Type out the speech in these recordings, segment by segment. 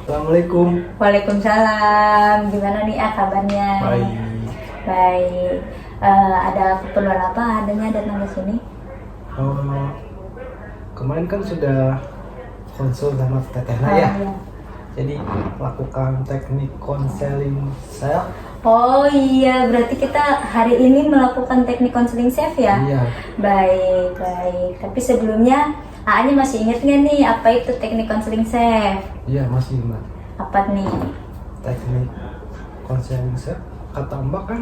Assalamualaikum. Waalaikumsalam. Gimana nih kabarnya? Baik. Baik. Ada keperluan apa adanya datang ke sini? Kemarin kan sudah konsul sama Tetehna ya. Iya. Jadi lakukan teknik konseling self. Oh iya, berarti kita hari ini melakukan teknik konseling self ya? Iya. Baik. Tapi sebelumnya A-nya masih ingat nggak nih apa itu teknik konseling self? Iya masih Mbak. Apa nih? Teknik konseling self kata Mbak kan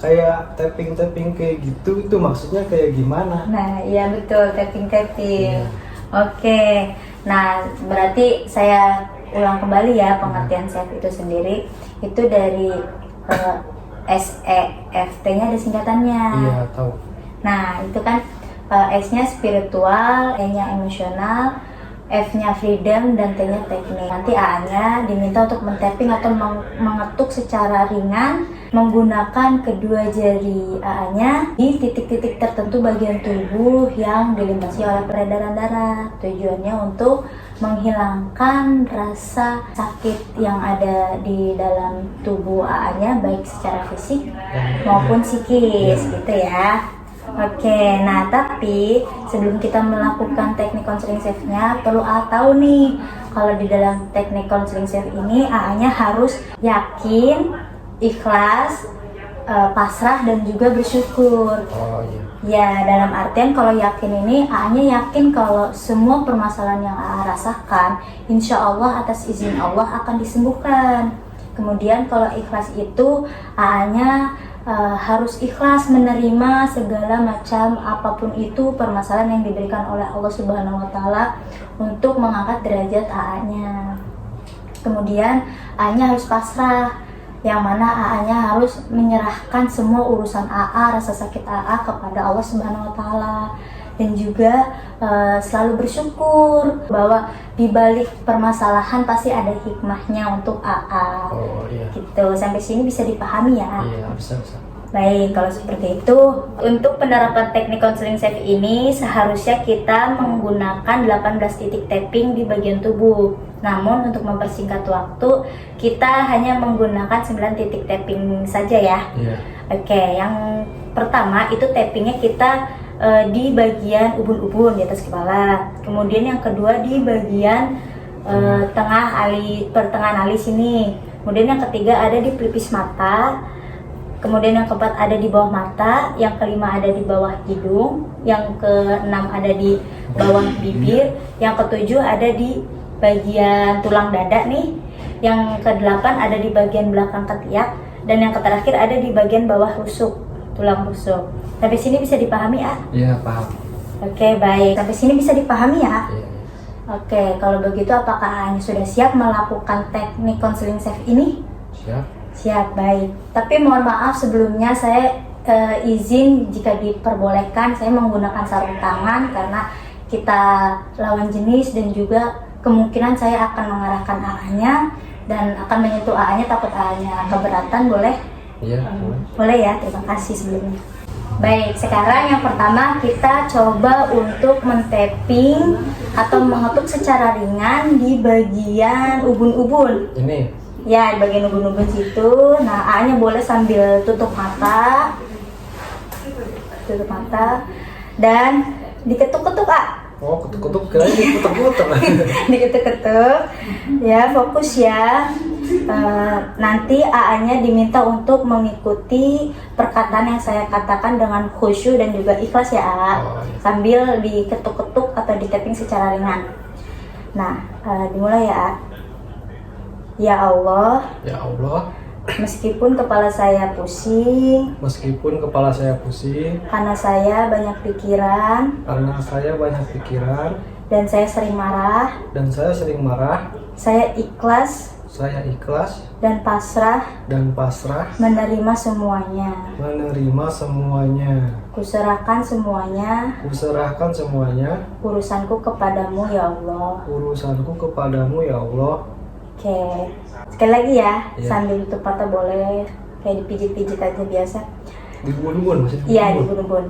kayak tapping kayak gitu, itu maksudnya kayak gimana? Nah, iya betul, tapping. Iya. Oke. Nah, berarti saya ulang kembali ya pengertian self itu sendiri. Itu dari SEFT-nya ada singkatannya. Iya tahu. Nah, itu kan S-nya spiritual, E-nya emosional, F-nya freedom, dan T-nya teknik. Nanti A-nya diminta untuk men-tapping atau mengetuk secara ringan menggunakan kedua jari A-nya di titik-titik tertentu bagian tubuh yang dilintasi oleh peredaran darah. Tujuannya untuk menghilangkan rasa sakit yang ada di dalam tubuh A-nya baik secara fisik maupun psikis gitu ya. Oke, nah tapi sebelum kita melakukan teknik konseling self-nya perlu A tahu nih kalau di dalam teknik konseling self ini A-nya harus yakin, ikhlas, pasrah dan juga bersyukur. Oh iya. Ya, dalam artian kalau yakin ini A-nya yakin kalau semua permasalahan yang A rasakan insya Allah atas izin Allah akan disembuhkan. Kemudian kalau ikhlas itu A-nya harus ikhlas menerima segala macam apapun itu permasalahan yang diberikan oleh Allah Subhanahu wa Ta'ala untuk mengangkat derajat AA-nya. Kemudian AA-nya harus pasrah, yang mana AA-nya harus menyerahkan semua urusan AA, rasa sakit AA kepada Allah Subhanahu wa Ta'ala. Dan juga selalu bersyukur bahwa di balik permasalahan pasti ada hikmahnya untuk AA. Oh iya. Gitu, sampai sini bisa dipahami ya? Iya bisa. Baik, kalau seperti itu, untuk penerapan teknik konseling self ini seharusnya kita menggunakan 18 titik tapping di bagian tubuh. Namun untuk mempersingkat waktu, kita hanya menggunakan 9 titik tapping saja ya. Iya. Oke, yang pertama itu tappingnya kita di bagian ubun-ubun di atas kepala. Kemudian yang kedua di bagian pertengahan alis sini. Kemudian yang ketiga ada di pelipis mata. Kemudian yang keempat ada di bawah mata, yang kelima ada di bawah hidung, yang keenam ada di bawah bibir, yang ketujuh ada di bagian tulang dada nih, yang kedelapan ada di bagian belakang ketiak, dan yang terakhir ada di bagian bawah rusuk, tulang rusuk. Sampai sini bisa dipahami ya? Iya paham. Oke, baik. Sampai sini bisa dipahami ya? Iya. Oke, kalau begitu apakah Anya sudah siap melakukan teknik konseling self ini? Siap. Siap, baik. Tapi mohon maaf sebelumnya saya izin jika diperbolehkan saya menggunakan sarung tangan karena kita lawan jenis dan juga kemungkinan saya akan mengarahkan AA-nya dan akan menyentuh AA-nya, takut AA-nya keberatan, boleh? Iya. Boleh ya, terima kasih sebelumnya. Baik, sekarang yang pertama kita coba untuk men-tapping atau mengetuk secara ringan di bagian ubun-ubun. Ini. Ya, di bagian ubun-ubun situ. Nah, A-nya boleh sambil tutup mata. Tutup mata. Dan diketuk-ketuk, A. Oh, ketuk-ketuk, kira ketuk-ketuk. Diketuk-ketuk. Ya, fokus ya. Nanti AA-nya diminta untuk mengikuti perkataan yang saya katakan dengan khusyuk dan juga ikhlas ya, A. Sambil diketuk-ketuk atau di-tapping secara ringan. Nah, dimulai ya, A. Ya Allah, Ya Allah, meskipun kepala saya pusing, karena saya banyak pikiran, dan saya sering marah, saya ikhlas dan pasrah menerima semuanya. Kuserahkan semuanya urusanku kepadamu ya Allah. Oke, sekali lagi ya, sambil tutup mata boleh, kayak dipijit-pijit aja biasa. Di ubun-ubun maksudnya? Iya, di ubun-ubun.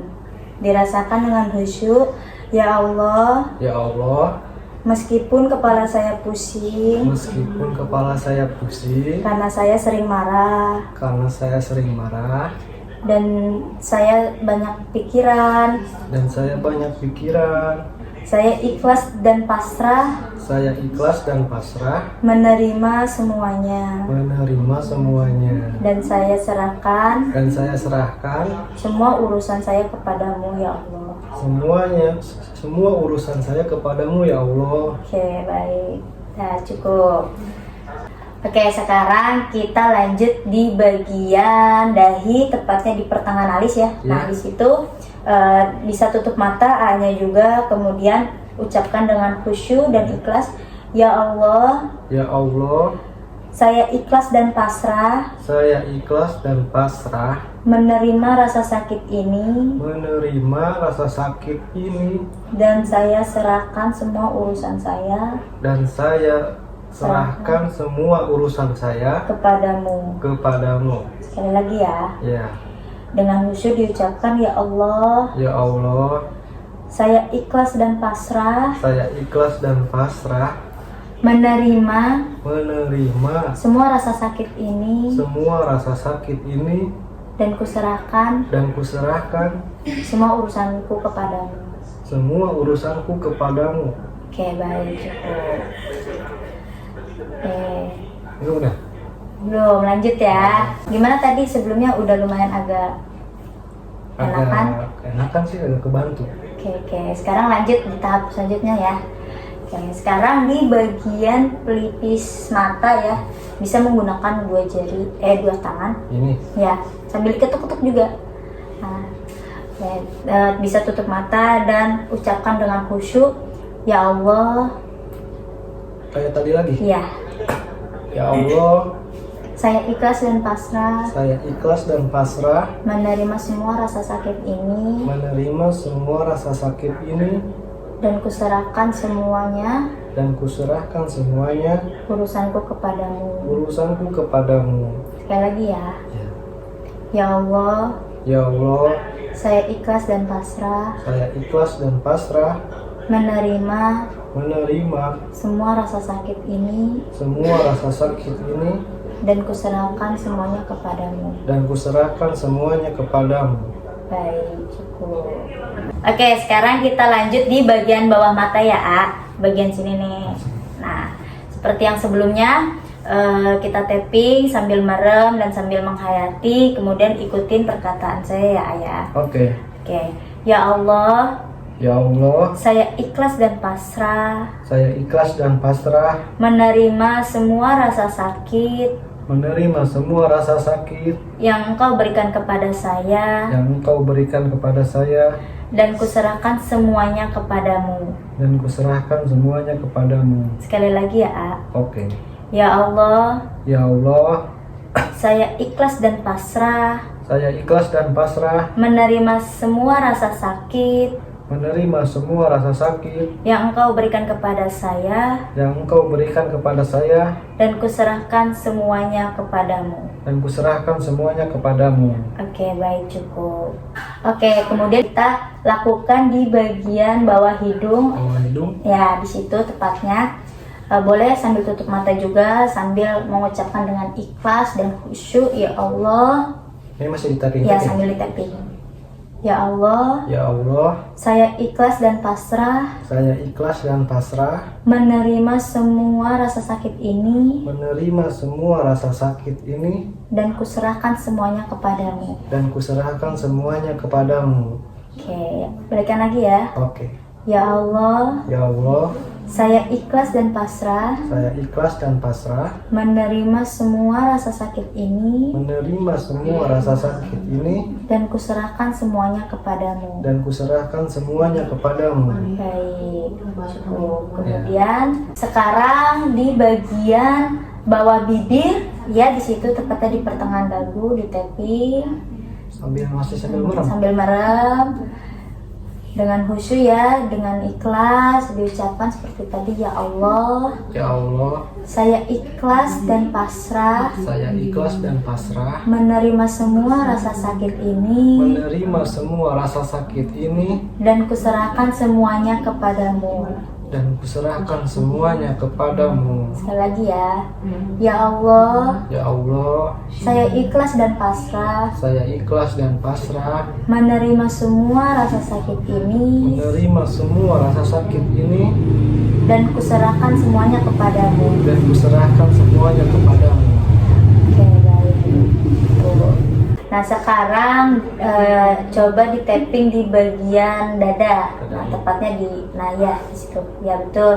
Dirasakan dengan khusyuk. Ya Allah, Meskipun kepala saya pusing, meskipun kepala saya pusing, karena saya sering marah, karena saya sering marah, dan saya banyak pikiran, dan saya banyak pikiran. saya ikhlas dan pasrah Saya ikhlas dan pasrah menerima semuanya. menerima semuanya. Dan saya serahkan Dan saya serahkan semua urusan saya kepadamu ya Allah. semua urusan saya kepadamu ya Allah. Oke, baik. Nah, cukup. Oke, sekarang kita lanjut di bagian dahi, tepatnya di pertengahan alis ya. Nah, Ya. di situ bisa tutup mata, A-nya juga, kemudian ucapkan dengan khusyuk dan ikhlas. Ya Allah, Ya Allah, saya ikhlas dan pasrah saya ikhlas dan pasrah menerima rasa sakit ini, menerima rasa sakit ini, dan saya serahkan semua urusan saya dan saya serahkan semua urusan saya kepadamu. kepadamu. Sekali lagi ya, Ya, dengan khusyuk diucapkan, ya Allah, ya Allah, saya ikhlas dan pasrah saya ikhlas dan pasrah menerima menerima semua rasa sakit ini, semua rasa sakit ini, dan kuserahkan dan kuserahkan semua urusanku kepadamu. semua urusanku kepadamu. Oke, baik, cukup. Ini udah? Belum, lanjut ya. Gimana tadi sebelumnya, udah lumayan agak enakan? Enakan sih, agak kebantu. Oke. Sekarang lanjut di tahap selanjutnya ya. Oke, sekarang di bagian pelipis mata ya, bisa menggunakan dua tangan Ini ya, sambil ketuk-ketuk juga. Nah, ya, bisa tutup mata dan ucapkan dengan khusyuk, ya Allah, kayak tadi lagi. ya, Ya Allah, saya ikhlas dan pasrah saya ikhlas dan pasrah menerima semua rasa sakit ini, menerima semua rasa sakit ini, dan kuserahkan semuanya dan kuserahkan semuanya urusanku kepadamu. urusanku kepadamu. Sekali lagi ya. Ya. Ya Allah, Ya Allah, saya ikhlas dan pasrah saya ikhlas dan pasrah menerima menerima semua rasa sakit ini, semua rasa sakit ini, dan kuserahkan semuanya kepadamu. dan kuserahkan semuanya kepadamu. Baik, cukup. Oke, sekarang kita lanjut di bagian bawah mata ya, A. Bagian sini nih. Nah, seperti yang sebelumnya, kita tapping sambil merem dan sambil menghayati, kemudian ikutin perkataan saya ya, Ayah. Oke. Oke. Ya Allah, Ya Allah, saya ikhlas dan pasrah saya ikhlas dan pasrah menerima semua rasa sakit menerima semua rasa sakit yang Engkau berikan kepada saya, yang Engkau berikan kepada saya, dan kuserahkan semuanya kepadamu. dan kuserahkan semuanya kepadamu. Sekali lagi ya, A. Oke. Ya Allah, Ya Allah, saya ikhlas dan pasrah saya ikhlas dan pasrah menerima semua rasa sakit menerima semua rasa sakit yang Engkau berikan kepada saya, yang Engkau berikan kepada saya, dan kuserahkan semuanya kepadamu. dan kuserahkan semuanya kepadamu. Oke, baik, cukup. Oke, kemudian kita lakukan di bagian bawah hidung. Bawah hidung. Ya, di situ tepatnya. Boleh sambil tutup mata juga, sambil mengucapkan dengan ikhlas dan khusyuk, ya Allah. Ini masih ditarik. Ya, sambil ditapping. Ya Allah, Ya Allah, saya ikhlas dan pasrah saya ikhlas dan pasrah menerima semua rasa sakit ini, menerima semua rasa sakit ini, dan kuserahkan semuanya kepadamu. dan kuserahkan semuanya kepadamu. Oke, berikan lagi ya. Oke. Ya Allah, Ya Allah, saya ikhlas dan pasrah saya ikhlas dan pasrah menerima semua rasa sakit ini, menerima semua rasa sakit ini, dan kuserahkan semuanya kepadamu. dan kuserahkan semuanya kepadamu. Baik, cukup. Kemudian sekarang di bagian bawah bibir, ya di situ tepatnya di pertengahan dagu, di tapping Sambil merem. sambil merem dengan khusyuk ya, dengan ikhlas diucapkan seperti tadi, ya Allah, Ya Allah, saya ikhlas dan pasrah saya ikhlas dan pasrah menerima semua rasa sakit ini, menerima semua rasa sakit ini, dan kuserahkan semuanya kepadamu. dan kuserahkan semuanya kepadamu. Sekali lagi ya. Ya Allah, Ya Allah, saya ikhlas dan pasrah saya ikhlas dan pasrah menerima semua rasa sakit ini menerima semua rasa sakit ini dan kuserahkan semuanya kepadamu. dan kuserahkan semuanya kepadamu. Oke, baik. Tuh. Nah sekarang coba di tapping di bagian dada. Nah tepatnya di ya di situ. Ya betul.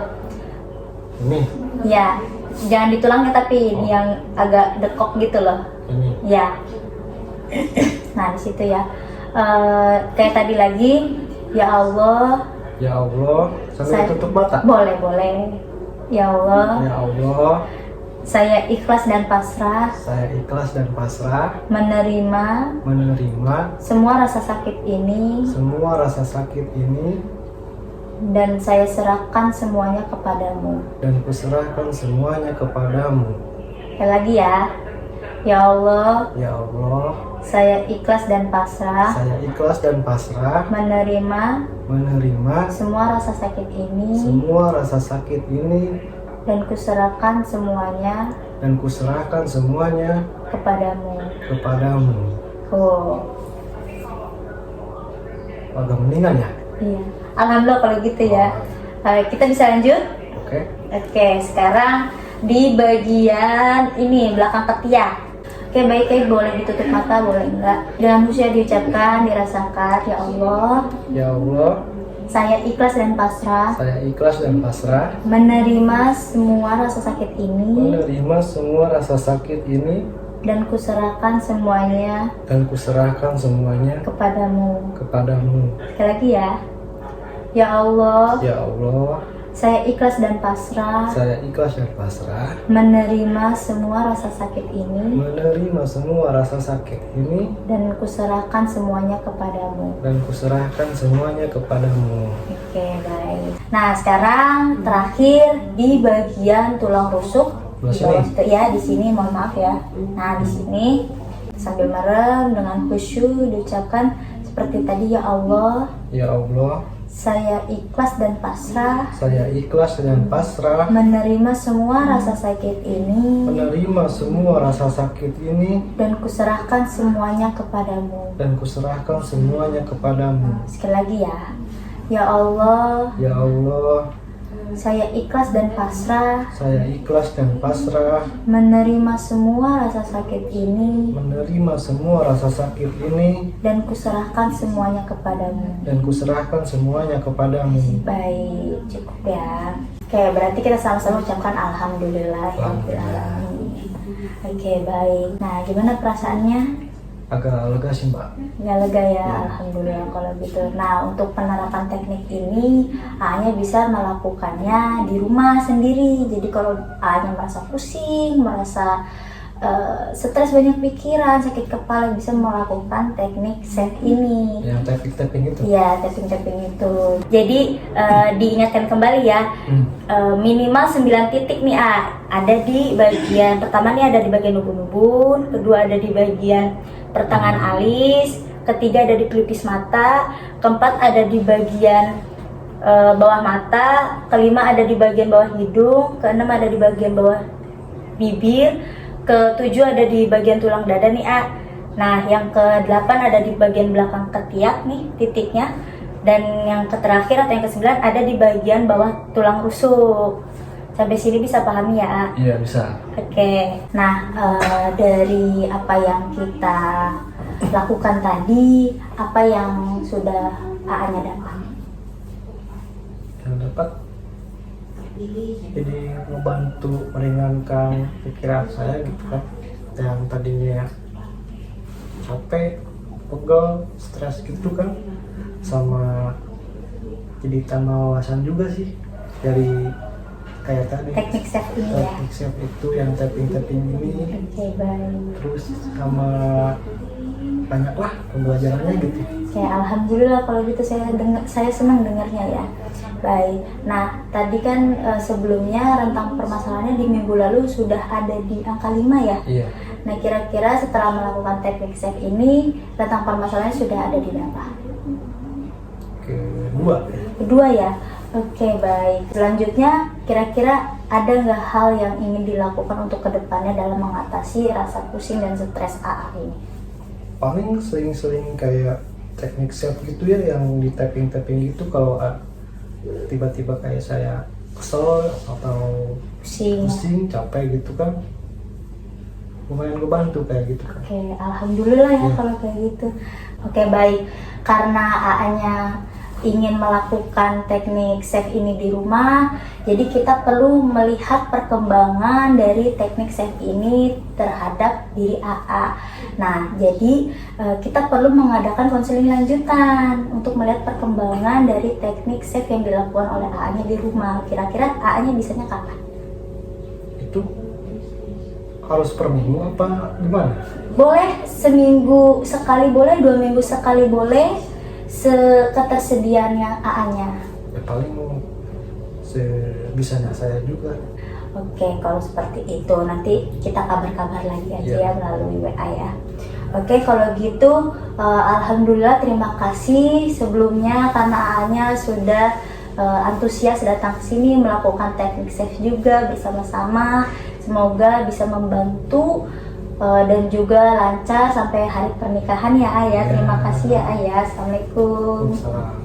Ini, Ya, jangan di tulangnya tapi ini yang agak dekok gitu loh. ini. Ya. Nah di situ ya. Kayak tadi lagi. Ya Allah. Ya Allah, sambil Saya- tutup mata. Boleh boleh. Ya Allah. Ya Allah, Saya ikhlas dan pasrah saya ikhlas dan pasrah menerima menerima semua rasa sakit ini semua rasa sakit ini dan saya serahkan semuanya kepadamu. dan kuserahkan semuanya kepadamu. Sekali lagi ya. Ya Allah, Ya Allah, saya ikhlas dan pasrah saya ikhlas dan pasrah menerima menerima semua rasa sakit ini semua rasa sakit ini dan kuserahkan semuanya dan kuserahkan semuanya kepadamu. kepadamu. Oh, Agak mendingan ya? iya. Alhamdulillah kalau gitu ya. Kita bisa lanjut? Oke. Oke, sekarang di bagian ini belakang ketiak. Oke, baik-baik, boleh ditutup mata, boleh enggak. Dengan khusyuk diucapkan, dirasakan, ya Allah, Ya Allah, saya ikhlas dan pasrah saya ikhlas dan pasrah menerima semua rasa sakit ini menerima semua rasa sakit ini dan kuserahkan semuanya dan kuserahkan semuanya kepadamu. kepadamu. Sekali lagi ya. Ya Allah, Ya Allah, saya ikhlas dan pasrah saya ikhlas dan pasrah menerima semua rasa sakit ini menerima semua rasa sakit ini dan kuserahkan semuanya kepadamu. dan kuserahkan semuanya kepadamu. Oke, baik. Nah, sekarang terakhir di bagian tulang rusuk. Di Di bawah sini? situ ya, di sini mohon maaf ya. Nah, di sini sambil merem dengan khusyuk diucapkan seperti tadi, ya Allah, Ya Allah, saya ikhlas dan pasrah saya ikhlas dan pasrah menerima semua rasa sakit ini menerima semua rasa sakit ini dan kuserahkan semuanya kepadamu. dan kuserahkan semuanya kepadamu. Sekali lagi ya. Ya Allah, Ya Allah, saya ikhlas dan pasrah saya ikhlas dan pasrah menerima semua rasa sakit ini menerima semua rasa sakit ini dan kuserahkan semuanya kepadamu. dan kuserahkan semuanya kepadamu. Baik, cukup ya. Oke, berarti kita sama-sama ucapkan alhamdulillah. Oke, baik. Nah, gimana perasaannya? Agak lega sih Mbak. Nggak lega ya, alhamdulillah kalau gitu. Nah, untuk penerapan teknik ini, A-nya bisa melakukannya di rumah sendiri. Jadi kalau A-nya merasa pusing, merasa stres, banyak pikiran, sakit kepala, bisa melakukan teknik set ini. Yang tapping-tapping itu. Iya, tapping-tapping itu. Jadi diingatkan kembali ya, Hmm. minimal 9 titik nih ada di bagian pertama nih, ada di bagian ubun-ubun, kedua ada di bagian pertengahan alis, ketiga ada di pelipis mata, keempat ada di bagian bawah mata, kelima ada di bagian bawah hidung, keenam ada di bagian bawah bibir, ketujuh ada di bagian tulang dada nih Nah, yang ke-8 ada di bagian belakang ketiak nih titiknya. Dan yang terakhir atau yang ke-9 ada di bagian bawah tulang rusuk. Sampai sini bisa pahami ya, Iya bisa. Oke. Nah, dari apa yang kita lakukan tadi, apa yang sudah A-nya dapat? Yang dapat jadi membantu meringankan pikiran saya gitu kan, yang tadinya capek, pegel, stres gitu kan, sama jadi tambah wawasan juga sih dari kayak tadi Teknik set ini ya. teknik chef itu yang tapping ini, Oke, baik. terus sama banyak lah pembelajarannya gitu. Oke, alhamdulillah kalau gitu saya senang dengarnya ya. Baik. Nah, tadi kan sebelumnya rentang permasalahannya di minggu lalu sudah ada di angka 5 ya. Iya. Nah, kira-kira setelah melakukan teknik set ini, rentang permasalahannya sudah ada di berapa? Kedua ya. Kedua ya. Oke, baik. Selanjutnya, kira-kira ada nggak hal yang ingin dilakukan untuk kedepannya dalam mengatasi rasa pusing dan stres AA ini? Paling sering-sering kayak teknik self gitu ya, yang di tapping-tapping gitu. Kalau tiba-tiba kayak saya kesel atau pusing, capek gitu kan, lumayan ngebantu kayak gitu kan. Oke, alhamdulillah ya Iya. kalau kayak gitu. Oke, baik. Karena AA-nya ingin melakukan teknik safe ini di rumah, jadi kita perlu melihat perkembangan dari teknik safe ini terhadap diri AA. Nah, jadi kita perlu mengadakan konseling lanjutan untuk melihat perkembangan dari teknik safe yang dilakukan oleh AA-nya di rumah. Kira-kira AA-nya bisanya kapan? Itu harus per minggu apa gimana? Boleh seminggu sekali boleh, 2 minggu sekali boleh, ketersediaannya AA-nya. Ya paling sebisanya saya juga. Oke, kalau seperti itu nanti kita kabar-kabar lagi aja Iya. ya melalui WA ya. Oke, kalau gitu alhamdulillah, terima kasih sebelumnya karena AA-nya sudah antusias datang ke sini melakukan teknik safe juga bersama-sama. Semoga bisa membantu dan juga lancar sampai hari pernikahan ya Ayah. Terima kasih ya Ayah. Assalamualaikum. Waalaikumsalam.